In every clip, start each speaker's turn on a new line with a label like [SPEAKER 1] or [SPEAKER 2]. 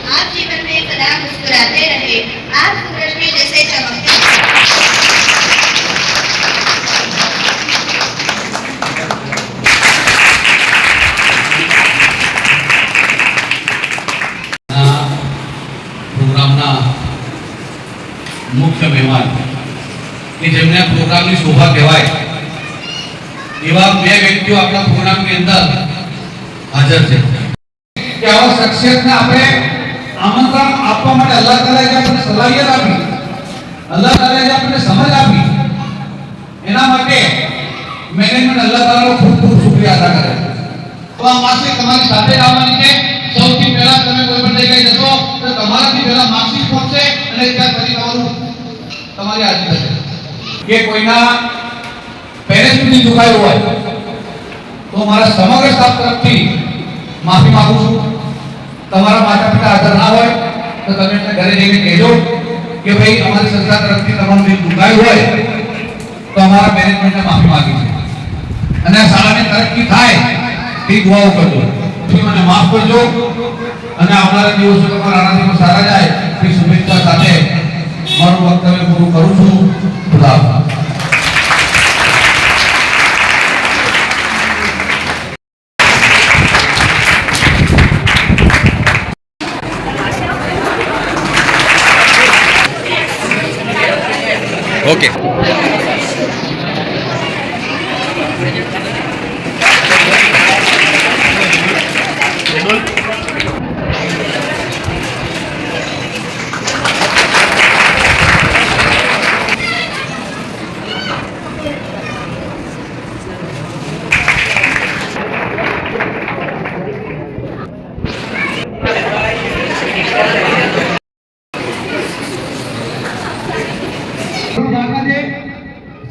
[SPEAKER 1] आप जीवन में सदा मुस्कुराते रहे, आप सूरज में जैसे चमकते
[SPEAKER 2] પ્રોગ્રામના મુખ્ય મહેમાન કે જેમને પ્રોગ્રામની શોભા કહેવાય એવા બે વ્યક્તિઓ આપણા પ્રોગ્રામની અંદર હાજર છે કે આવા શખ્સિયતને આપણે આમંત્રણ આપવા માટે અલ્લાહ તાલાએ જે આપણને સલાહિયત આપી, અલ્લાહ તાલાએ જે આપણને સમજ આપી, એના માટે મેનેજમેન્ટ અલ્લાહ તાલાનો ખૂબ ખૂબ શુક્રિયા અદા કરે છે। તો આ માસિક તમારી સાથે જ આવવાની છે। સૌથી પહેલા તમે કોઈ પણ જગ્યાએ જશો તો તમારાથી પહેલા માર્કશીટ પહોંચશે અને ત્યાર પછી તમારી હાજરી થશે। કે કોઈના પેરેન્ટ્સ ની દુખાયું હોય તો મારા સમગ્ર સ્ટાફ તરફથી માફી માંગુ છું। તમારા માતા પિતા હાજર ના હોય તો તમે એમને ઘરે જઈને કહેજો કે ભાઈ અમારી સંસ્થા તરફથી તમારું દિલ દુખાયું હોય તો અમારા મેનેજમેન્ટને માફી માંગી છે અને આ શાળાની તરક્કી થાય તે દુઆઓ કરજો। મને માફ કરજો અને આવનારા દિવસો તમારા આનાથી સારા જાય તે શુભેચ્છા સાથે મારું વક્તવ્ય પૂરું કરું છું। ખુદા હાફિઝ।
[SPEAKER 3] ओके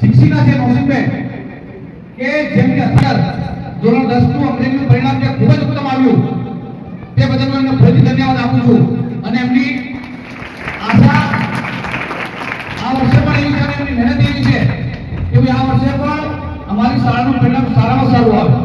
[SPEAKER 2] शिक्षिका છે નોસિબબેન કે જેમને અત્યાર ધોરણ 10 નું અંગ્રેજીનું પરિણામ જે ખૂબ જ ઉત્તમ આવ્યું તે બદલ હું એમને ખૂબ ધન્યવાદ આપું છું અને એમની આશા આ વર્ષે પણ એવી છે, એમની મહેનત એવી છે કે આ વર્ષે પણ અમારી શાળાનું પરિણામ સારામાં સારું આવે।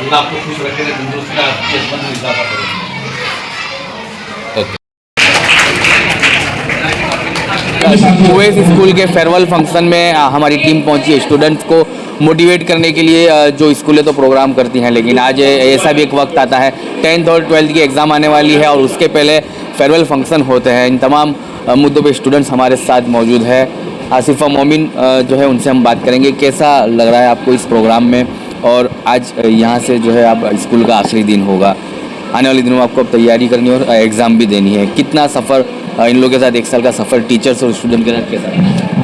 [SPEAKER 2] अल्लाह आपको खुश रखे, तंदुरुस्ती आपके जीवन में इजाफा करे।
[SPEAKER 3] ओएस स्कूल के फेयरवेल फंक्शन में हमारी टीम पहुंची है स्टूडेंट्स को मोटिवेट करने के लिए। जो स्कूलें तो प्रोग्राम करती हैं, लेकिन आज ऐसा भी एक वक्त आता है 10th और 12th की एग्ज़ाम आने वाली है और उसके पहले फेयरवेल फंक्शन होते हैं। इन तमाम मुद्दों पे स्टूडेंट्स हमारे साथ मौजूद है। आसिफा मोमिन जो है उनसे हम बात करेंगे, कैसा लग रहा है आपको इस प्रोग्राम में, और आज यहाँ से जो है आप स्कूल का आखिरी दिन होगा, आने वाले दिनों में आपको अब तैयारी करनी और एग्ज़ाम भी देनी है, कितना सफ़र इन लोगों के साथ, एक साल का सफ़र टीचर्स और स्टूडेंट के साथ कैसा?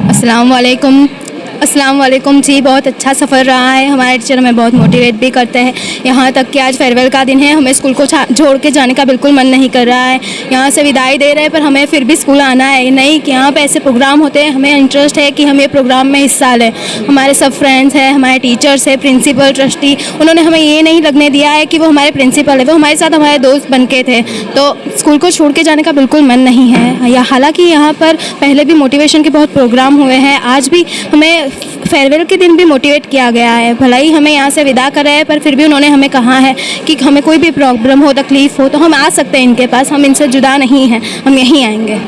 [SPEAKER 4] अस्सलाम वालेकुम जी, बहुत अच्छा सफ़र रहा है। हमारे टीचर हमें बहुत मोटिवेट भी करते हैं। यहाँ तक कि आज फेयरवेल का दिन है, हमें स्कूल को छोड़ के जाने का बिल्कुल मन नहीं कर रहा है। यहाँ से विदाई दे रहे हैं पर हमें फिर भी स्कूल आना है। नहीं कि यहाँ पे ऐसे प्रोग्राम होते हैं, हमें इंटरेस्ट है कि हम ये प्रोग्राम में हिस्सा लें। हमारे सब फ्रेंड्स हैं, हमारे टीचर्स हैं, प्रिंसिपल, ट्रस्टी, उन्होंने हमें ये नहीं लगने दिया है कि वो हमारे प्रिंसिपल है, वो हमारे साथ हमारे दोस्त बन के थे। तो स्कूल को छोड़ के जाने का बिल्कुल मन नहीं है। हालाँकि यहाँ पर पहले भी मोटिवेशन के बहुत प्रोग्राम हुए हैं, आज भी हमें फेयरवेल के दिन भी मोटिवेट किया गया है। भला ही हमें यहाँ से विदा कर रहे हैं पर फिर भी उन्होंने हमें कहा है कि हमें कोई भी प्रॉब्लम हो, तकलीफ़ हो तो हम आ सकते हैं इनके पास, हम इनसे जुदा नहीं हैं, हम यहीं आएंगे।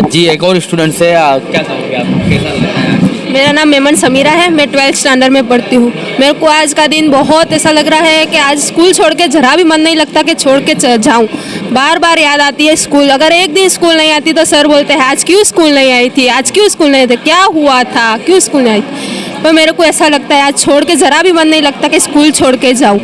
[SPEAKER 3] जी, एक और स्टूडेंट से क्या कहोगे आप, कैसा लग रहा है?
[SPEAKER 5] मेरा नाम मेमन समीरा है, मैं 12th स्टैंडर्ड में पढ़ती हूँ। मेरे को आज का दिन बहुत ऐसा लग रहा है कि आज स्कूल छोड़ के जरा भी मन नहीं लगता कि छोड़ के जाऊँ। बार बार याद आती है स्कूल। अगर एक दिन स्कूल नहीं आती तो सर बोलते हैं आज क्यों स्कूल नहीं आई थी, आज क्यों स्कूल नहीं आई थी, क्या हुआ था, क्यों स्कूल नहीं आई थी। पर मेरे को ऐसा लगता है आज छोड़ के ज़रा भी मन नहीं लगता कि स्कूल छोड़ के जाऊँ।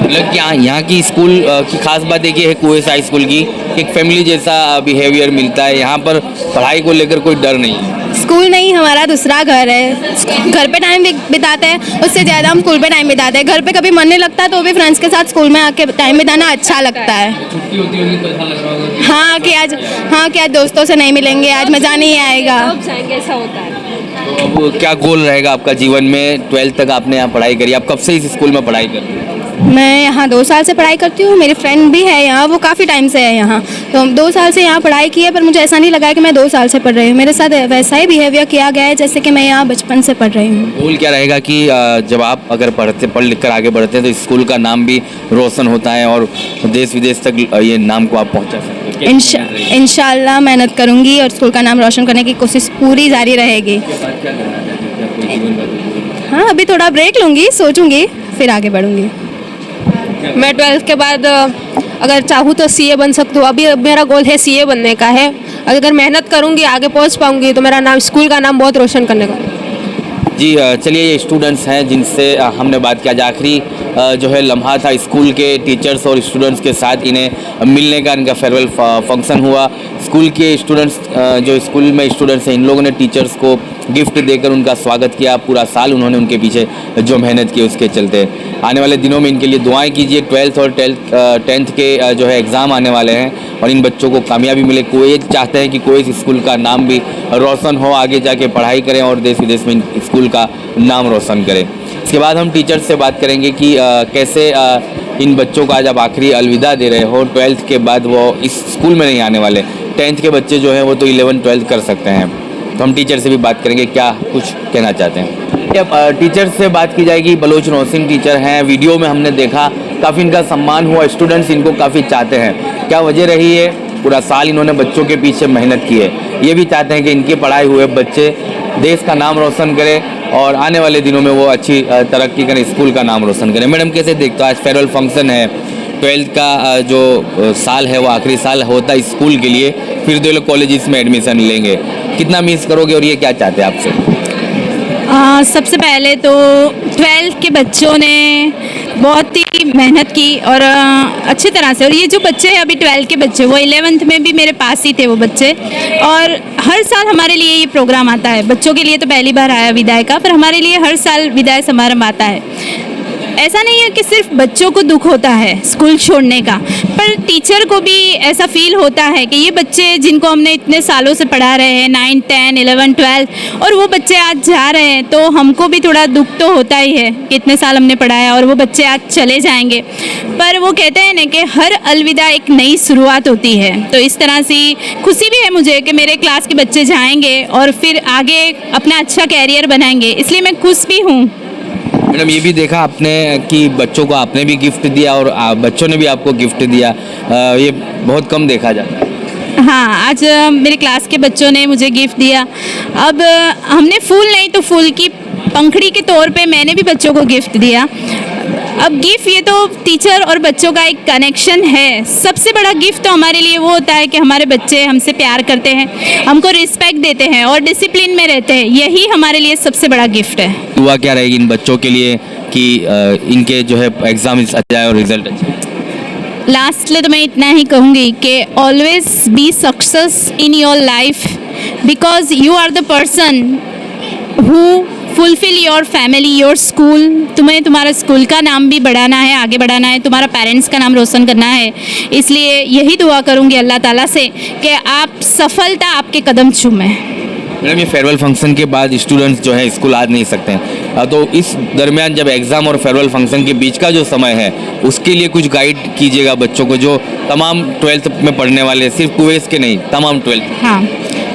[SPEAKER 3] मतलब कि यहाँ की स्कूल की खास बात एक ये है कुएस हाई स्कूल की, एक फैमिली जैसा बिहेवियर मिलता है। यहाँ पर पढ़ाई को लेकर कोई डर नहीं है।
[SPEAKER 4] स्कूल नहीं हमारा दूसरा घर है। घर पे टाइम बिताते हैं, उससे ज़्यादा हम स्कूल पे टाइम बिताते हैं। घर पे कभी मन नहीं लगता तो भी फ्रेंड्स के साथ स्कूल में आके टाइम बिताना अच्छा लगता है।
[SPEAKER 3] छुट्टी होती होगी तो ऐसा लग रहा होगा
[SPEAKER 4] हाँ कि आज दोस्तों से नहीं मिलेंगे, आज मज़ा नहीं आएगा।
[SPEAKER 5] कब जाएंगे ऐसा होता है।
[SPEAKER 3] तो अब क्या गोल रहेगा आपका जीवन में? 12th तक आपने यहाँ पढ़ाई करी, आप कब से इस स्कूल में पढ़ाई कर रहे हैं?
[SPEAKER 4] मैं यहाँ 2 साल से पढ़ाई करती हूँ। मेरी फ्रेंड भी है यहाँ, वो काफ़ी टाइम से है यहाँ। तो हम 2 साल से यहाँ पढ़ाई की है, पर मुझे ऐसा नहीं लगा है कि मैं 2 साल से पढ़ रही हूँ। मेरे साथ वैसा ही बिहेवियर किया गया है जैसे कि मैं यहाँ बचपन से पढ़ रही हूँ।
[SPEAKER 3] गोल क्या रहेगा कि जब आप अगर पढ़ लिख कर आगे बढ़ते हैं तो स्कूल का नाम भी रोशन होता है और देश विदेश तक ये नाम को आप पहुँचा सकते हैं?
[SPEAKER 4] इंशाल्लाह मेहनत करूँगी और स्कूल का नाम रोशन करने की कोशिश पूरी जारी रहेगी। हाँ, अभी थोड़ा ब्रेक लूँगी, सोचूंगी, फिर आगे बढ़ूँगी।
[SPEAKER 5] मैं 12th के बाद अगर चाहूँ तो सीए बन सकती हूँ। अभी मेरा गोल है सीए बनने का है। अगर मेहनत करूँगी आगे पहुँच पाऊँगी तो मेरा नाम स्कूल का नाम बहुत रोशन करने का।
[SPEAKER 3] जी चलिए, ये स्टूडेंट्स हैं जिनसे हमने बात किया। आज आखिरी जो है लम्हा था स्कूल के टीचर्स और स्टूडेंट्स के साथ इन्हें मिलने का, इनका फेयरवेल फंक्शन हुआ। स्कूल के स्टूडेंट्स जो स्कूल में स्टूडेंट्स हैं, इन लोगों ने टीचर्स को गिफ्ट देकर उनका स्वागत किया। पूरा साल उन्होंने उनके पीछे जो मेहनत की उसके चलते आने वाले दिनों में इनके लिए दुआएं कीजिए। 12th और 10th के जो है एग्ज़ाम आने वाले हैं और इन बच्चों को कामयाबी मिले। कोई चाहते हैं कि कोई स्कूल का नाम भी रोशन हो, आगे जाके पढ़ाई करें और देश विदेश में स्कूल का नाम रोशन करें। इसके बाद हम टीचर्स से बात करेंगे कि कैसे इन बच्चों का आज आप आखिरी अलविदा दे रहे हो। 12th के बाद वो इस स्कूल में नहीं आने वाले। 10th के बच्चे जो हैं वो तो 11th 12th कर सकते हैं। तो हम टीचर से भी बात करेंगे क्या कुछ कहना चाहते हैं। अब टीचर से बात की जाएगी। बलोच नौसिन टीचर हैं, वीडियो में हमने देखा काफ़ी इनका सम्मान हुआ, स्टूडेंट्स इनको काफ़ी चाहते हैं। क्या वजह रही है? पूरा साल इन्होंने बच्चों के पीछे मेहनत की है। ये भी चाहते हैं कि इनके पढ़ाए हुए बच्चे देश का नाम रोशन करें और आने वाले दिनों में वो अच्छी तरक्की करें, स्कूल का नाम रोशन करें। मैडम कैसे देखते हो? आज फेयरवेल फंक्शन है, 12th का जो साल है वो आखिरी साल होता है स्कूल के लिए, फिर 2 लोग कॉलेजेस में एडमिशन लेंगे। कितना मिस करोगे और ये क्या चाहते हैं आपसे?
[SPEAKER 6] सबसे पहले तो 12th के बच्चों ने बहुत ही मेहनत की और अच्छी तरह से। और ये जो बच्चे हैं अभी 12th के बच्चे, वो 11th में भी मेरे पास ही थे वो बच्चे। और हर साल हमारे लिए ये प्रोग्राम आता है। बच्चों के लिए तो पहली बार आया विदाई का, पर हमारे लिए हर साल विदाई समारोह आता है। ऐसा नहीं है कि सिर्फ बच्चों को दुख होता है स्कूल छोड़ने का, पर टीचर को भी ऐसा फील होता है कि ये बच्चे जिनको हमने इतने सालों से पढ़ा रहे हैं, 9, 10, 11, 12, और वो बच्चे आज जा रहे हैं, तो हमको भी थोड़ा दुख तो होता ही है कि इतने साल हमने पढ़ाया और वो बच्चे आज चले जाएंगे। पर वो कहते हैं ना कि हर अलविदा एक नई शुरुआत होती है। तो इस तरह से खुशी भी है मुझे कि मेरे क्लास के बच्चे जाएंगे और फिर आगे अपना अच्छा कैरियर बनाएंगे, इसलिए मैं खुश भी हूँ।
[SPEAKER 3] मैडम ये भी देखा आपने कि बच्चों को आपने भी गिफ्ट दिया और बच्चों ने भी आपको गिफ्ट दिया, ये बहुत कम देखा जाता है।
[SPEAKER 6] हाँ, आज मेरे क्लास के बच्चों ने मुझे गिफ्ट दिया। अब हमने फूल नहीं तो फूल की पंखड़ी के तौर पे मैंने भी बच्चों को गिफ्ट दिया। अब गिफ्ट ये तो टीचर और बच्चों का एक कनेक्शन है। सबसे बड़ा गिफ्ट तो हमारे लिए वो होता है कि हमारे बच्चे हमसे प्यार करते हैं, हमको रिस्पेक्ट देते हैं और डिसिप्लिन में रहते हैं। यही हमारे लिए सबसे बड़ा गिफ्ट है।
[SPEAKER 3] दुआ क्या रहेगी इन बच्चों के लिए कि इनके जो है एग्जाम अच्छा जाए और रिजल्ट अच्छा?
[SPEAKER 6] लास्टली तो मैं इतना ही कहूँगी कि always be success in your life because you are the person who fulfil your family, your school. तुम्हें तुम्हारा स्कूल का नाम भी बढ़ाना है, आगे बढ़ाना है, तुम्हारा पेरेंट्स का नाम रोशन करना है। इसलिए यही दुआ करूँगी अल्लाह ताला से कि आप सफलता आपके कदम चूमे।
[SPEAKER 3] मैडम ये फेयरवेल फंक्शन के बाद स्टूडेंट्स जो है स्कूल आ नहीं सकते हैं, तो इस दरमियान जब एग्ज़ाम और फेयरवेल फंक्शन के बीच का जो समय है उसके लिए कुछ गाइड कीजिएगा बच्चों को, जो तमाम 12th में पढ़ने वाले, सिर्फ कुवैत के नहीं, तमाम 12th।
[SPEAKER 6] हाँ,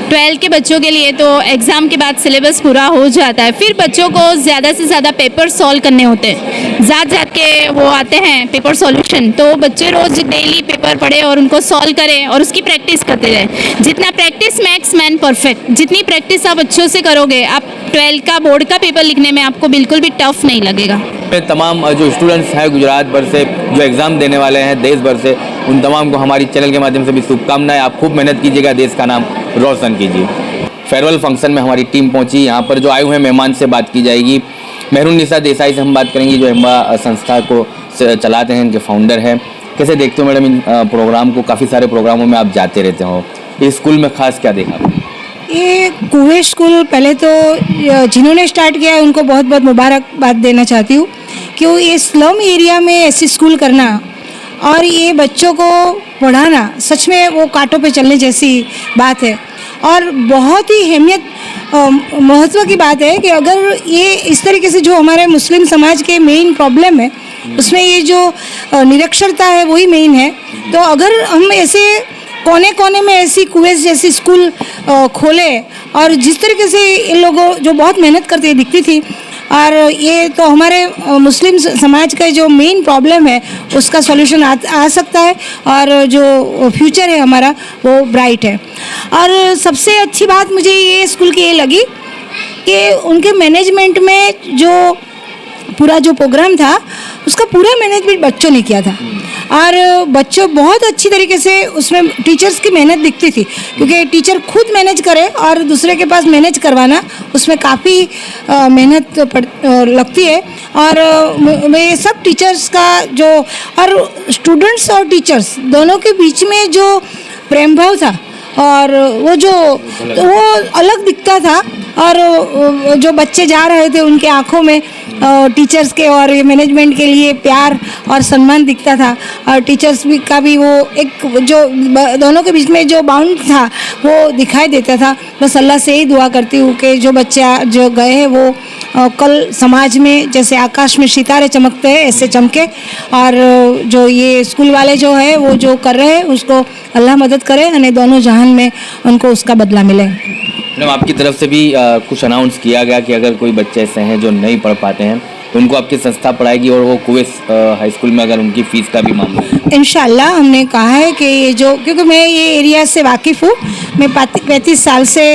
[SPEAKER 6] 12th के बच्चों के लिए तो एग्ज़ाम के बाद सिलेबस पूरा हो जाता है, फिर बच्चों को ज़्यादा से ज़्यादा पेपर सॉल्व करने होते हैं। जात के वो आते हैं पेपर सॉल्यूशन, तो बच्चे रोज़ डेली पेपर पढ़े और उनको सॉल्व करें और उसकी प्रैक्टिस करते रहें। जितना प्रैक्टिस मैक्स मैन परफेक्ट, जितनी प्रैक्टिस आप अच्छों से करोगे, आप 12th का बोर्ड का पेपर लिखने में आपको बिल्कुल भी टफ नहीं लगेगा।
[SPEAKER 3] तमाम जो स्टूडेंट्स हैं गुजरात भर से जो एग्ज़ाम देने वाले हैं देश भर से, उन तमाम को हमारी चैनल के माध्यम से भी शुभकामनाएं। आप खूब मेहनत कीजिएगा, देश का नाम रोशन कीजिए। फेयरवेल फंक्शन में हमारी टीम पहुंची। यहाँ पर जो आए हुए मेहमान से बात की जाएगी। मेहरून निसा देसाई से हम बात करेंगी, जो हिम्बा संस्था को चलाते हैं, इनके फाउंडर हैं। कैसे देखते हो मैडम इन प्रोग्राम को? काफ़ी सारे प्रोग्रामों में आप जाते रहते हो, इस स्कूल में खास क्या देखा आपने?
[SPEAKER 7] ये कुएं स्कूल पहले तो जिन्होंने स्टार्ट किया है उनको बहुत बहुत मुबारकबाद देना चाहती हूँ, क्यों ये स्लम एरिया में ऐसे स्कूल करना और ये बच्चों को पढ़ाना सच में वो कांटों पे चलने जैसी बात है। और बहुत ही अहमियत महत्व की बात है कि अगर ये इस तरीके से जो हमारे मुस्लिम समाज के मेन प्रॉब्लम है उसमें ये जो निरक्षरता है वही मेन है, तो अगर हम ऐसे कोने कोने में ऐसी कुएस जैसी स्कूल खोले और जिस तरीके से इन लोगों जो बहुत मेहनत करते दिखती थी, और ये तो हमारे मुस्लिम समाज का जो मेन प्रॉब्लम है उसका सॉल्यूशन आ सकता है और जो फ्यूचर है हमारा वो ब्राइट है। और सबसे अच्छी बात मुझे ये स्कूल की ये लगी कि उनके मैनेजमेंट में जो पूरा जो प्रोग्राम था उसका पूरा मैनेजमेंट बच्चों ने किया था और बच्चों बहुत अच्छी तरीके से उसमें टीचर्स की मेहनत दिखती थी, क्योंकि टीचर खुद मैनेज करे और दूसरे के पास मैनेज करवाना उसमें काफ़ी मेहनत लगती है। और मैं सब टीचर्स का जो और स्टूडेंट्स और टीचर्स दोनों के बीच में जो प्रेम भाव था और वो अलग दिखता था, और जो बच्चे जा रहे थे उनके आंखों में टीचर्स के और मैनेजमेंट के लिए प्यार और सम्मान दिखता था, और टीचर्स भी का भी वो एक जो दोनों के बीच में जो बाउंड था वो दिखाई देता था। बस अल्लाह से ही दुआ करती हूँ कि जो बच्चा जो गए हैं वो कल समाज में जैसे आकाश में सितारे चमकते हैं ऐसे चमके, और जो ये स्कूल वाले जो है वो जो कर रहे हैं उसको अल्लाह मदद करे और दोनों जहान में उनको उसका बदला मिले।
[SPEAKER 3] मैडम आपकी तरफ से भी कुछ अनाउंस किया गया कि अगर कोई बच्चे ऐसे हैं जो नहीं पढ़ पाते हैं तो उनको आपकी संस्था पढ़ाएगी, और वो कुएस हाई स्कूल में अगर उनकी फ़ीस का भी मामला है? इंशाल्लाह
[SPEAKER 7] हमने कहा है कि ये जो, क्योंकि मैं ये एरिया से वाकिफ़ हूँ, मैं 35 साल से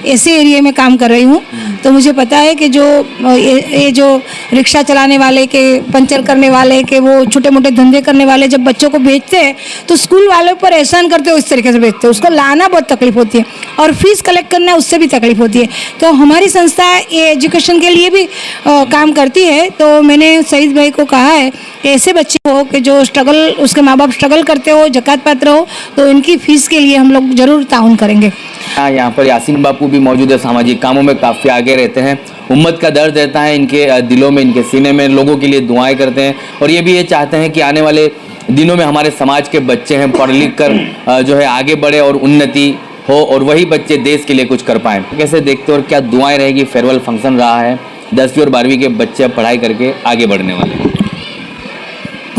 [SPEAKER 7] ऐसे एरिया में काम कर रही हूँ, तो मुझे पता है कि जो ये जो रिक्शा चलाने वाले के, पंचर करने वाले के, वो छोटे मोटे धंधे करने वाले जब बच्चों को भेजते हैं तो स्कूल वालों पर एहसान करते हो इस तरीके से भेजते हैं, उसको लाना बहुत तकलीफ होती है और फीस कलेक्ट करना उससे भी तकलीफ होती है। तो हमारी संस्था ये एजुकेशन के लिए भी काम करती है, तो मैंने सईद भाई को कहा है कि ऐसे बच्चे हो कि जो स्ट्रगल, उसके माँ बाप स्ट्रगल करते हो, ज़कात पात्र हो, तो इनकी फ़ीस के लिए हम लोग ज़रूर ताउन करेंगे।
[SPEAKER 3] हाँ, यहाँ पर यासीन बापू भी मौजूद है, सामाजिक कामों में काफ़ी आगे रहते हैं, उम्मत का दर्द रहता है इनके दिलों में, इनके सीने में, लोगों के लिए दुआएं करते हैं, और ये भी ये चाहते हैं कि आने वाले दिनों में हमारे समाज के बच्चे हैं पढ़ लिख कर जो है आगे बढ़े और उन्नति हो, और वही बच्चे देश के लिए कुछ कर पाएँ। कैसे देखते हो और क्या दुआएं रहेगी? फेयरवेल फंक्शन रहा है, 10वीं और 12वीं के बच्चे पढ़ाई करके आगे बढ़ने वाले हैं।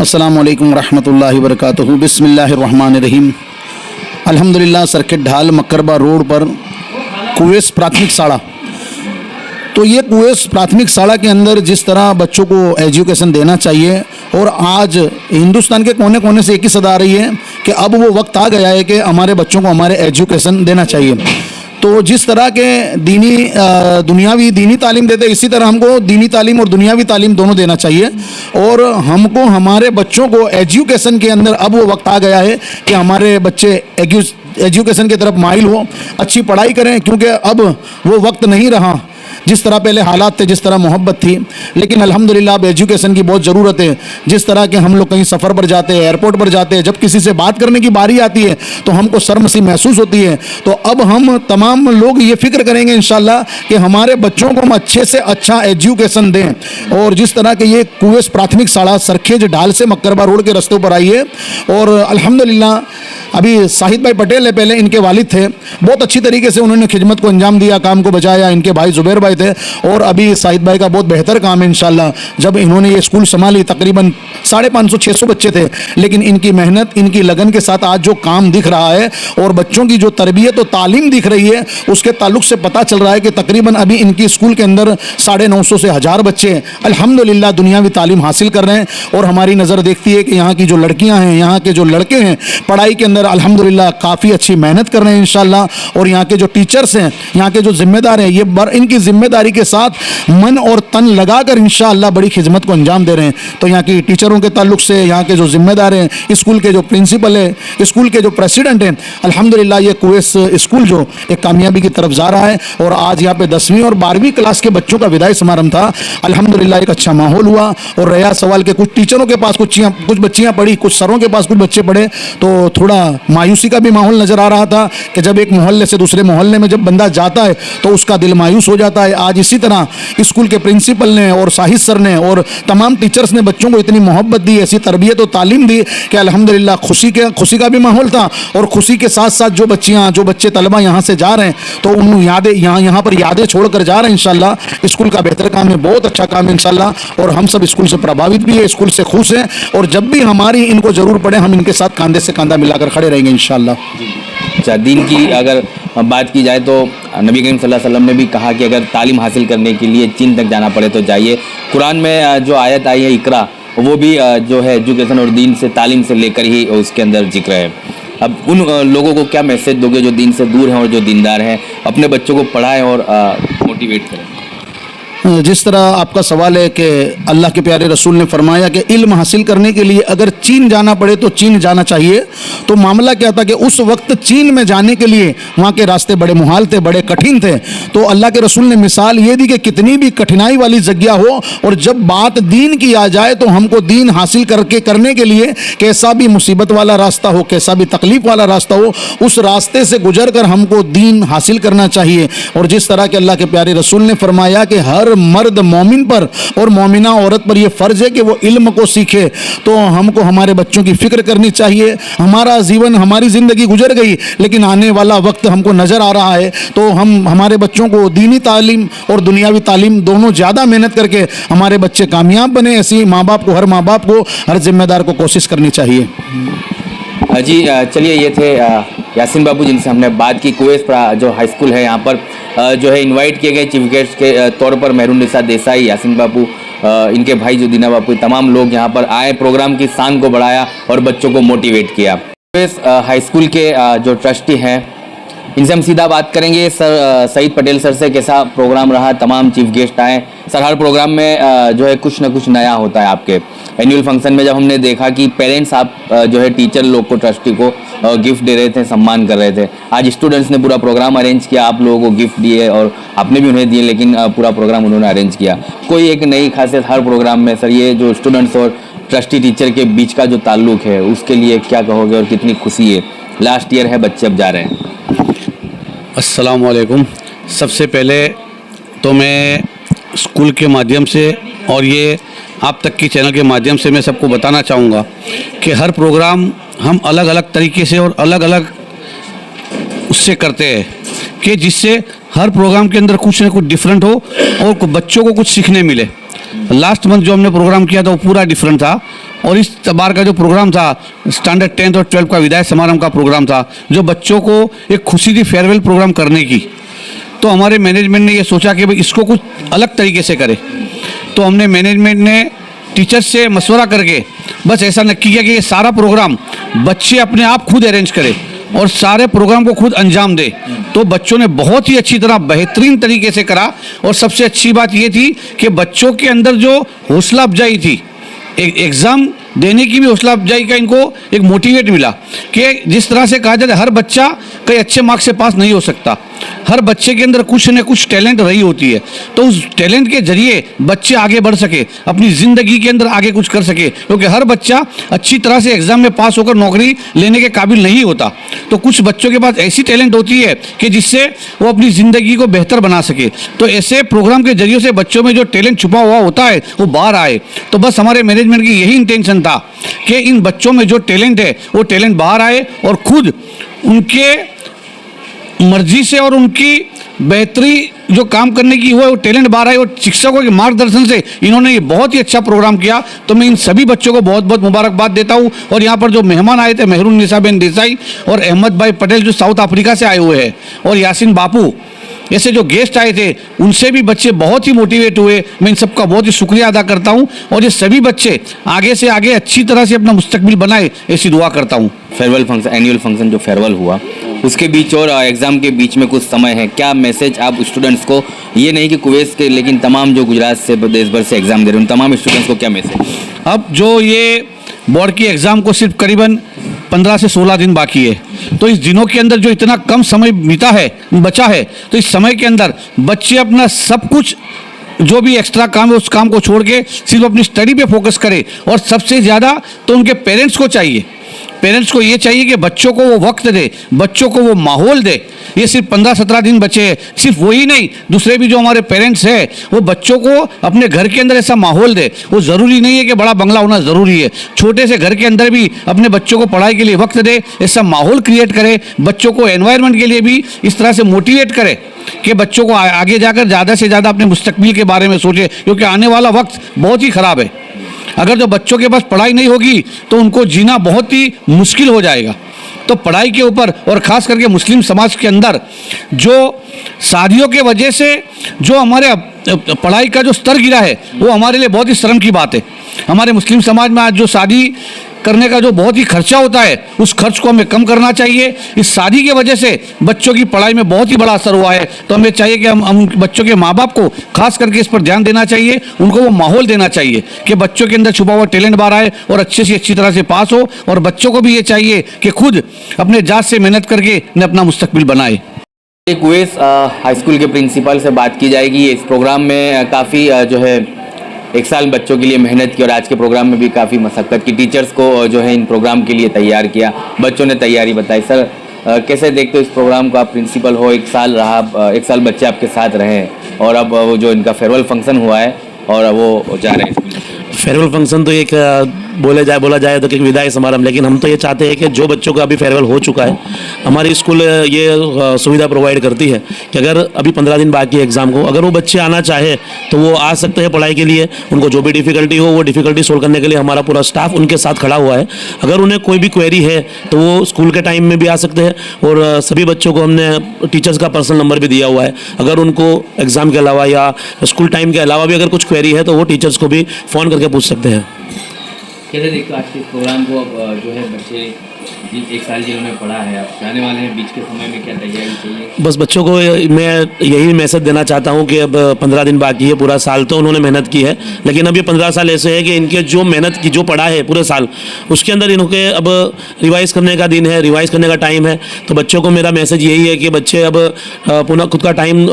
[SPEAKER 8] अस्सलामु अलैकुम रहमतुल्लाहि व बरकातुहू। बिस्मिल्लाहिर्रहमानिर्रहीम। अल्हम्दुलिल्लाह, सर्किट ढाल मकरबा रोड पर कुएस प्राथमिक शाला, तो ये कुएस प्राथमिक शाला के अंदर जिस तरह बच्चों को एजुकेशन देना चाहिए, और आज हिंदुस्तान के कोने कोने से एक ही सदा आ रही है कि अब वो वक्त आ गया है कि हमारे बच्चों को हमारे एजुकेशन देना चाहिए। तो जिस तरह के दुनियावी दीनी तालीम देते, इसी तरह हमको दीनी तालीम और दुनियावी तालीम दोनों देना चाहिए, और हमको हमारे बच्चों को एजुकेशन के अंदर अब वो वक्त आ गया है कि हमारे बच्चे एजुकेशन की तरफ माइल हो, अच्छी पढ़ाई करें, क्योंकि अब वो वक्त नहीं रहा जिस तरह पहले हालात थे, जिस तरह मोहब्बत थी। लेकिन अल्हम्दुलिल्लाह अब एजुकेशन की बहुत ज़रूरत है। जिस तरह के हम लोग कहीं सफ़र पर जाते हैं, एयरपोर्ट पर जाते हैं, जब किसी से बात करने की बारी आती है तो हमको शर्म सी महसूस होती है। तो अब हम तमाम लोग ये फिक्र करेंगे इंशाल्लाह कि हमारे बच्चों को हम अच्छे से अच्छा एजुकेशन दें। और जिस तरह के ये कुएस प्राथमिक शाला सरखेज ढाल से मकरबा रोड के रास्ते पर आई है, और अल्हम्दुलिल्लाह अभी शाहिद भाई पटेल है, पहले इनके वालिद थे, बहुत अच्छी तरीके से उन्होंने खिदमत को अंजाम दिया, काम को बचाया। इनके भाई जुबैर भाई थे, और अभी शाहिद भाई का बहुत बेहतर काम है इंशाल्लाह। जब इन्होंने ये स्कूल संभाली तकरीबन 550-600 बच्चे थे, लेकिन इनकी मेहनत, इनकी लगन के साथ आज जो काम दिख रहा है और बच्चों की जो तरबियत और तालीम दिख रही है, उसके ताल्लुक से पता चल रहा है कि तकरीबन अभी इनकी स्कूल के अंदर 950 से 1000 बच्चे अल्हम्दुलिल्लाह दुनियावी तालीम हासिल कर रहे हैं। और हमारी नज़र देखती है कि यहाँ की जो लड़कियाँ हैं, यहाँ के जो लड़के हैं, पढ़ाई के अंदर अल्हम्दुलिल्लाह काफ़ी अच्छी मेहनत कर रहे हैं इंशाल्लाह। और यहाँ के जो टीचर्स हैं, यहाँ के जो जिम्मेदार हैं, ये इनकी जिम्मेदारी जिम्मेदारी के साथ मन और तन लगाकर इंशाअल्लाह बड़ी खिदमत को अंजाम दे रहे हैं। तो यहाँ की टीचरों के ताल्लुक से, यहाँ के जो जिम्मेदार हैं, स्कूल के जो प्रिंसिपल है, स्कूल के जो प्रेसिडेंट हैं, अल्हम्दुलिल्लाह ये कुवैस स्कूल जो एक कामयाबी की तरफ जा रहा है। और आज यहाँ पे 10वीं और 12वीं क्लास के बच्चों का विदाई समारंभ था। अल्हम्दुलिल्लाह एक अच्छा माहौल हुआ। और रहा सवाल के कुछ टीचरों के पास कुछ बच्चियाँ पढ़ी, कुछ सरों के पास कुछ बच्चे पढ़े, तो थोड़ा मायूसी का भी माहौल नजर आ रहा था कि जब एक मोहल्ले से दूसरे मोहल्ले में जब बंदा जाता है तो उसका दिल मायूस हो जाता है। आज इसी तरह स्कूल के प्रिंसिपल ने और साहिद सर ने और तमाम टीचर्स ने बच्चों को इतनी मोहब्बत दी, ऐसी तरबियत और तालीम दी कि अल्हम्दुलिल्लाह खुशी का भी माहौल था। और खुशी के साथ साथ जो बच्चे तलबा यहाँ से जा रहे हैं तो उन यादें यहाँ पर यादें छोड़कर जा रहे हैं। इंशाल्लाह स्कूल का बेहतर काम है, बहुत अच्छा काम है इंशाल्लाह। और हम सब स्कूल से प्रभावित भी है, स्कूल से खुश हैं। और जब भी हमारी इनको ज़रूर पड़े हम इनके साथ कंधे से कंधा मिलाकर खड़े रहेंगे इंशाल्लाह।
[SPEAKER 3] अच्छा, दीन की अगर बात की जाए तो नबी करीम सल्लल्लाहु अलैहि वसल्लम ने भी कहा कि अगर तालीम हासिल करने के लिए चीन तक जाना पड़े तो जाइए। कुरान में जो आयत आई है इकरा, वो भी जो है एजुकेशन और दीन से, तालीम से लेकर ही उसके अंदर जिक्र है। अब उन लोगों को क्या मैसेज दोगे जो दीन से दूर हैं और जो दीनदार हैं, अपने बच्चों को पढ़ाएं और मोटिवेट करें?
[SPEAKER 8] जिस तरह आपका सवाल है कि अल्लाह के प्यारे रसूल ने फरमाया कि इल्म हासिल करने के लिए अगर चीन जाना पड़े तो चीन जाना चाहिए, तो मामला क्या था कि उस वक्त चीन में जाने के लिए वहाँ के रास्ते बड़े मुहाल थे, बड़े कठिन थे। तो अल्लाह के रसूल ने मिसाल ये दी कि कितनी भी कठिनाई वाली जगह हो और जब बात दीन की आ जाए तो हमको दीन हासिल करने के लिए कैसा भी मुसीबत वाला रास्ता हो, कैसा भी तकलीफ वाला रास्ता हो, उस रास्ते से गुजर कर हमको दीन हासिल करना चाहिए। और जिस तरह के अल्लाह के प्यारे रसूल ने फरमाया कि हर मर्द मोमिन पर और मोमिना औरत पर यह फ़र्ज है कि वो इल्म को सीखे, तो हमको हमारे बच्चों की फ़िक्र करनी चाहिए। हमारा जीवन, हमारी ज़िंदगी गुजर गई, लेकिन आने वाला वक्त हमको नज़र आ रहा है, तो हम हमारे बच्चों को दीनी तालीम और दुनियावी तालीम दोनों ज़्यादा मेहनत करके हमारे बच्चे कामयाब बने, ऐसी हर माँ बाप को, हर जिम्मेदार को कोशिश करनी चाहिए।
[SPEAKER 3] जी चलिए, ये थे यासीन बाबू जिनसे हमने बात की। कुवैस जो हाई स्कूल है यहाँ पर जो है इनवाइट किए गए चीफ गेस्ट के तौर पर मेहरुन्निसा देसाई, यासीन बाबू, इनके भाई जो दीना बापू, तमाम लोग यहाँ पर आए, प्रोग्राम की शान को बढ़ाया और बच्चों को मोटिवेट किया। कुवैस हाई स्कूल के जो ट्रस्टी हैं इनसे हम सीधा बात करेंगे। सर सईद पटेल सर से कैसा प्रोग्राम रहा, तमाम चीफ गेस्ट आए। सर, हर प्रोग्राम में जो है कुछ ना कुछ नया होता है। आपके एनुअल फंक्शन में जब हमने देखा कि पेरेंट्स आप जो है टीचर लोग को, ट्रस्टी को गिफ्ट दे रहे थे, सम्मान कर रहे थे, आज स्टूडेंट्स ने पूरा प्रोग्राम अरेंज किया, आप लोगों को गिफ्ट दिए और आपने भी उन्हें दिए, लेकिन पूरा प्रोग्राम उन्होंने अरेंज किया। कोई एक नई खासियत हर प्रोग्राम में सर, ये जो स्टूडेंट्स और ट्रस्टी टीचर के बीच का जो ताल्लुक है उसके लिए क्या कहोगे और कितनी खुशी है? लास्ट ईयर है, बच्चे अब जा रहे हैं।
[SPEAKER 9] अस्सलाम वालेकुम। सबसे पहले तो मैं स्कूल के माध्यम से और ये आप तक की चैनल के माध्यम से मैं सबको बताना चाहूँगा कि हर प्रोग्राम हम अलग अलग तरीके से और अलग अलग उससे करते हैं कि जिससे हर प्रोग्राम के अंदर कुछ ना कुछ डिफरेंट हो और बच्चों को कुछ सीखने मिले। लास्ट मंथ जो हमने प्रोग्राम किया था वो पूरा डिफरेंट था, और इस बार का जो प्रोग्राम था स्टैंडर्ड 10th और 12th का विदाई समारोह का प्रोग्राम था, जो बच्चों को एक खुशी थी फेयरवेल प्रोग्राम करने की। तो हमारे मैनेजमेंट ने ये सोचा कि भाई इसको कुछ अलग तरीके से करें, तो हमने मैनेजमेंट ने टीचर्स से मशवरा करके बस ऐसा नक्की किया कि ये सारा प्रोग्राम बच्चे अपने आप खुद अरेंज करें और सारे प्रोग्राम को खुद अंजाम दे। तो बच्चों ने बहुत ही अच्छी तरह बेहतरीन तरीके से करा, और सबसे अच्छी बात ये थी कि बच्चों के अंदर जो हौसला अफजाई थी, एक एग्ज़ाम देने की भी हौसला अफजाई का इनको एक मोटिवेट मिला कि जिस तरह से कहा जाता है हर बच्चा कई अच्छे मार्क्स से पास नहीं हो सकता, हर बच्चे के अंदर कुछ न कुछ टैलेंट रही होती है, तो उस टैलेंट के जरिए बच्चे आगे बढ़ सके, अपनी ज़िंदगी के अंदर आगे कुछ कर सके, क्योंकि हर बच्चा अच्छी तरह से एग्ज़ाम में पास होकर नौकरी लेने के काबिल नहीं होता। तो कुछ बच्चों के पास ऐसी टैलेंट होती है कि जिससे वो अपनी ज़िंदगी को बेहतर बना सके। तो ऐसे प्रोग्राम के जरिए से बच्चों में जो टैलेंट छुपा हुआ होता है वो बाहर आए। तो बस हमारे मैनेजमेंट की यही इंटेंशन था कि इन बच्चों में जो टैलेंट है वो टैलेंट बाहर आए और खुद उनके मर्जी से और उनकी बेहतरी जो काम करने की हुआ है वो टैलेंट बाहर आए, और शिक्षकों के मार्गदर्शन से इन्होंने ये बहुत ही अच्छा प्रोग्राम किया। तो मैं इन सभी बच्चों को बहुत बहुत मुबारकबाद देता हूँ। और यहाँ पर जो मेहमान आए थे मेहरुन्निसा देसाई और अहमद भाई पटेल जो साउथ अफ्रीका से आए हुए हैं, और यासीन बापू, ऐसे जो गेस्ट आए थे उनसे भी बच्चे बहुत ही मोटिवेट हुए। मैं इन सबका बहुत ही शुक्रिया अदा करता हूँ, और ये सभी बच्चे आगे से आगे अच्छी तरह से अपना मुस्तकबिल बनाए, ऐसी दुआ करता हूँ।
[SPEAKER 3] फेयरवेल फंक्शन, एनुअल फंक्शन जो फेयरवेल हुआ उसके बीच और एग्ज़ाम के बीच में कुछ समय है, क्या मैसेज आप स्टूडेंट्स को, ये नहीं कि कुवैत के लेकिन तमाम जो गुजरात से देश भर से एग्ज़ाम दे रहे हैं उन तमाम स्टूडेंट्स को क्या मैसेज?
[SPEAKER 9] अब जो ये बोर्ड की एग्ज़ाम को सिर्फ करीबन 15 से 16 दिन बाकी है, तो इस दिनों के अंदर जो इतना कम समय बचा है, तो इस समय के अंदर बच्चे अपना सब कुछ जो भी एक्स्ट्रा काम है उस काम को छोड़ के सिर्फ अपनी स्टडी पे फोकस करें। और सबसे ज़्यादा तो उनके पेरेंट्स को ये चाहिए कि बच्चों को वो वक्त दे, बच्चों को वो माहौल दे। ये सिर्फ 15-17 दिन बचे हैं, सिर्फ वही नहीं, दूसरे भी जो हमारे पेरेंट्स हैं वो बच्चों को अपने घर के अंदर ऐसा माहौल दे। वो ज़रूरी नहीं है कि बड़ा बंगला होना ज़रूरी है, छोटे से घर के अंदर भी अपने बच्चों को पढ़ाई के लिए वक्त दे, ऐसा माहौल क्रिएट करे, बच्चों को एनवायरनमेंट के लिए भी इस तरह से मोटिवेट करे कि बच्चों को आगे जाकर ज़्यादा से ज़्यादा अपने मुस्तकबिल के बारे में सोचे, क्योंकि आने वाला वक्त बहुत ही ख़राब है। अगर जो बच्चों के पास पढ़ाई नहीं होगी तो उनको जीना बहुत ही मुश्किल हो जाएगा। तो पढ़ाई के ऊपर, और ख़ास करके मुस्लिम समाज के अंदर जो शादियों के वजह से जो हमारे पढ़ाई का जो स्तर गिरा है वो हमारे लिए बहुत ही शर्म की बात है। हमारे मुस्लिम समाज में आज जो शादी करने का जो बहुत ही खर्चा होता है उस खर्च को हमें कम करना चाहिए। इस शादी के वजह से बच्चों की पढ़ाई में बहुत ही बड़ा असर हुआ है, तो हमें चाहिए कि हम बच्चों के माँ बाप को खास करके इस पर ध्यान देना चाहिए, उनको वो माहौल देना चाहिए कि बच्चों के अंदर छुपा हुआ टैलेंट बाहर आए और अच्छे से अच्छी तरह से पास हो। और बच्चों को भी ये चाहिए कि खुद अपने जात से मेहनत करके अपना मुस्तकबिल बनाए।
[SPEAKER 3] कुवैत हाई स्कूल के प्रिंसिपल से बात की जाएगी। इस प्रोग्राम में काफ़ी जो है एक साल बच्चों के लिए मेहनत की और आज के प्रोग्राम में भी काफ़ी मशक्क़त की, टीचर्स को जो है इन प्रोग्राम के लिए तैयार किया, बच्चों ने तैयारी बताई। सर कैसे देखते हो इस प्रोग्राम को? आप प्रिंसिपल हो, एक साल बच्चे आपके साथ रहे और अब वो जो इनका फेयरवेल फंक्शन हुआ है और वो जा रहे हैं।
[SPEAKER 10] फेयरवेल फंक्शन तो एक बोला जाए तो एक विदाई समारंभ, लेकिन हम तो ये चाहते हैं कि जो बच्चों का अभी फेयरवेल हो चुका है, हमारी स्कूल ये सुविधा प्रोवाइड करती है कि अगर अभी 15 दिन बाकी है एग्ज़ाम को, अगर वो बच्चे आना चाहे तो वो आ सकते हैं पढ़ाई के लिए। उनको जो भी डिफ़िकल्टी हो वो डिफ़िकल्टी सोल्व करने के लिए हमारा पूरा स्टाफ उनके साथ खड़ा हुआ है। अगर उन्हें कोई भी क्वेरी है तो वो स्कूल के टाइम में भी आ सकते हैं, और सभी बच्चों को हमने टीचर्स का पर्सनल नंबर भी दिया हुआ है। अगर उनको एग्ज़ाम के अलावा या स्कूल टाइम के अलावा भी अगर कुछ क्वेरी है तो वो टीचर्स को भी फ़ोन करके पूछ सकते हैं।
[SPEAKER 3] कैसे देखते हो आज के प्रोग्राम को? अब जो है बच्चे एक साल जिन्होंने पढ़ा है, अब जाने वाले हैं, बीच के समय में क्या तैयारी चाहिए?
[SPEAKER 10] बस बच्चों को मैं यही मैसेज देना चाहता हूँ कि अब 15 दिन बाकी है, पूरा साल तो उन्होंने मेहनत की है, लेकिन अब ये 15 साल ऐसे है कि इनके जो मेहनत की जो पढ़ा है पूरे साल, उसके अंदर इनके अब रिवाइज़ करने का दिन है, रिवाइज़ करने का टाइम है। तो बच्चों को मेरा मैसेज यही है कि बच्चे अब पुनः खुद का टाइम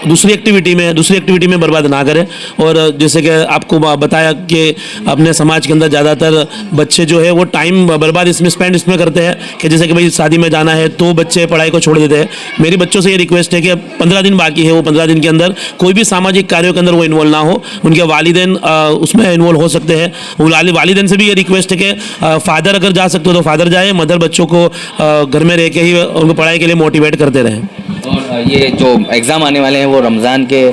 [SPEAKER 10] दूसरी एक्टिविटी में बर्बाद ना करें। और जैसे कि आपको बताया कि अपने समाज के अंदर ज़्यादातर बच्चे जो है वो टाइम बर्बाद इसमें करते हैं कि जैसे कि भाई शादी में जाना है तो बच्चे पढ़ाई को छोड़ देते हैं। मेरी बच्चों से ये रिक्वेस्ट है कि 15 दिन बाकी है, वो 15 दिन के अंदर कोई भी सामाजिक कार्यों के अंदर वो इन्वॉल्व ना हो। उनके वालिदैन उसमें इन्वॉल्व हो सकते हैं। वालिदैन से भी ये रिक्वेस्ट है कि फादर अगर जा सकते हो तो फादर जाए, मदर बच्चों को घर में रह के ही उनको पढ़ाई के लिए मोटिवेट करते रहें।
[SPEAKER 3] और ये जो एग्ज़ाम आने वाले हैं वो रमज़ान के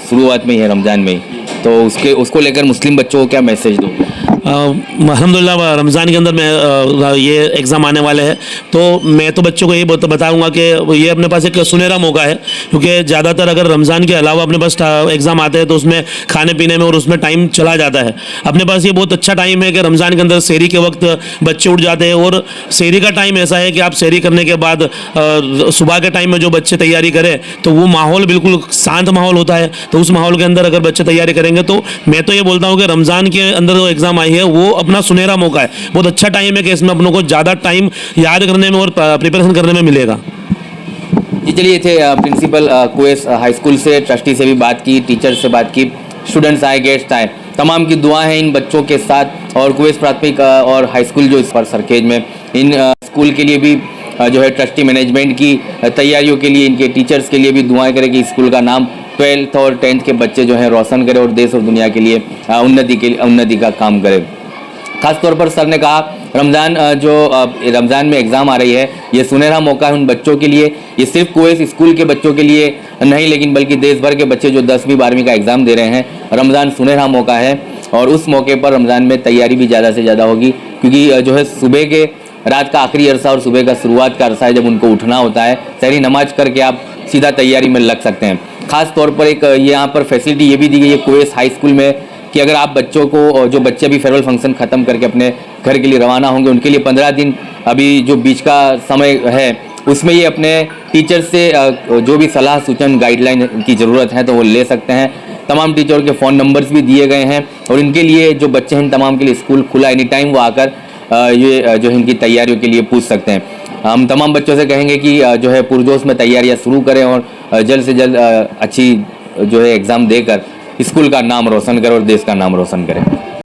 [SPEAKER 3] शुरुआत में ही है, रमज़ान में ही, तो उसको लेकर मुस्लिम बच्चों को क्या मैसेज दो?
[SPEAKER 10] अल्हम्दुलिल्लाह रमज़ान के अंदर मैं ये एग्ज़ाम आने वाले हैं, तो मैं तो बच्चों को ये बताऊंगा कि ये अपने पास एक सुनहरा मौका है, क्योंकि ज़्यादातर अगर रमज़ान के अलावा अपने पास एग्ज़ाम आते हैं तो उसमें खाने पीने में और उसमें टाइम चला जाता है। अपने पास ये बहुत अच्छा टाइम है कि रमज़ान के अंदर सहरी के वक्त बच्चे उठ जाते हैं, और सहरी का टाइम ऐसा है कि आप सहरी करने के बाद सुबह के टाइम में जो बच्चे तैयारी करें तो वो माहौल बिल्कुल शांत माहौल होता है। तो उस माहौल के अंदर अगर बच्चे तैयारी करेंगे तो मैं तो ये बोलता हूँ कि रमज़ान के अंदर जो एग्ज़ाम आई है वो अपना सुनहरा मौका है, बहुत अच्छा टाइम है कि इसमें अपनों को ज़्यादा टाइम याद करने में और प्रिपरेशन करने में मिलेगा।
[SPEAKER 3] जी चलिए, थे प्रिंसिपल कुवैत हाई स्कूल से, ट्रस्टी से भी बात की, टीचर से बात की, स्टूडेंट्स आए, गेस्ट आए, तमाम की दुआ है इन बच्चों के साथ। और कुवैत प्राथमिक और हाई स्कूल जो इस पर सरखेज में इन स्कूल के लिए भी जो है ट्रस्टी मैनेजमेंट की तैयारियों के लिए, इनके टीचर्स के लिए भी दुआएं करें कि स्कूल का नाम 12th और 10th के बच्चे जो हैं रोशन करें और देश और दुनिया के लिए उन्नति का काम करें। खास तौर पर सर ने कहा रमज़ान में एग्ज़ाम आ रही है, ये सुनहरा मौका है उन बच्चों के लिए। ये सिर्फ कुवैत स्कूल के बच्चों के लिए नहीं, लेकिन बल्कि देश भर के बच्चे जो 10वीं 12वीं का एग्ज़ाम दे रहे हैं। रमज़ान सुनहरा मौका है और उस मौके पर रमज़ान में तैयारी भी ज़्यादा से ज़्यादा होगी, क्योंकि जो है सुबह के रात का आखिरी अरसा और सुबह का शुरुआत का अरसा है जब उनको उठना होता है। सहरी नमाज करके आप सीधा तैयारी में लग सकते हैं। खास तौर पर एक यहाँ पर फैसिलिटी ये भी दी गई है कुवैत हाई स्कूल में कि अगर आप बच्चों को, जो बच्चे अभी फेयरवेल फंक्शन ख़त्म करके अपने घर के लिए रवाना होंगे, उनके लिए 15 दिन अभी जो बीच का समय है उसमें ये अपने टीचर से जो भी सलाह सूचन गाइडलाइन की ज़रूरत है तो वो ले सकते हैं। तमाम टीचर के फ़ोन नंबर्स भी दिए गए हैं और इनके लिए जो बच्चे हैं तमाम के लिए स्कूल खुला, एनी टाइम वो आकर ये जो इनकी तैयारियों के लिए पूछ सकते हैं। हम तमाम बच्चों से कहेंगे कि जो है पुरजोश में तैयारियां शुरू करें और जल्द से जल्द अच्छी जो है एग्ज़ाम देकर स्कूल का नाम रोशन करें और देश का नाम रोशन करें।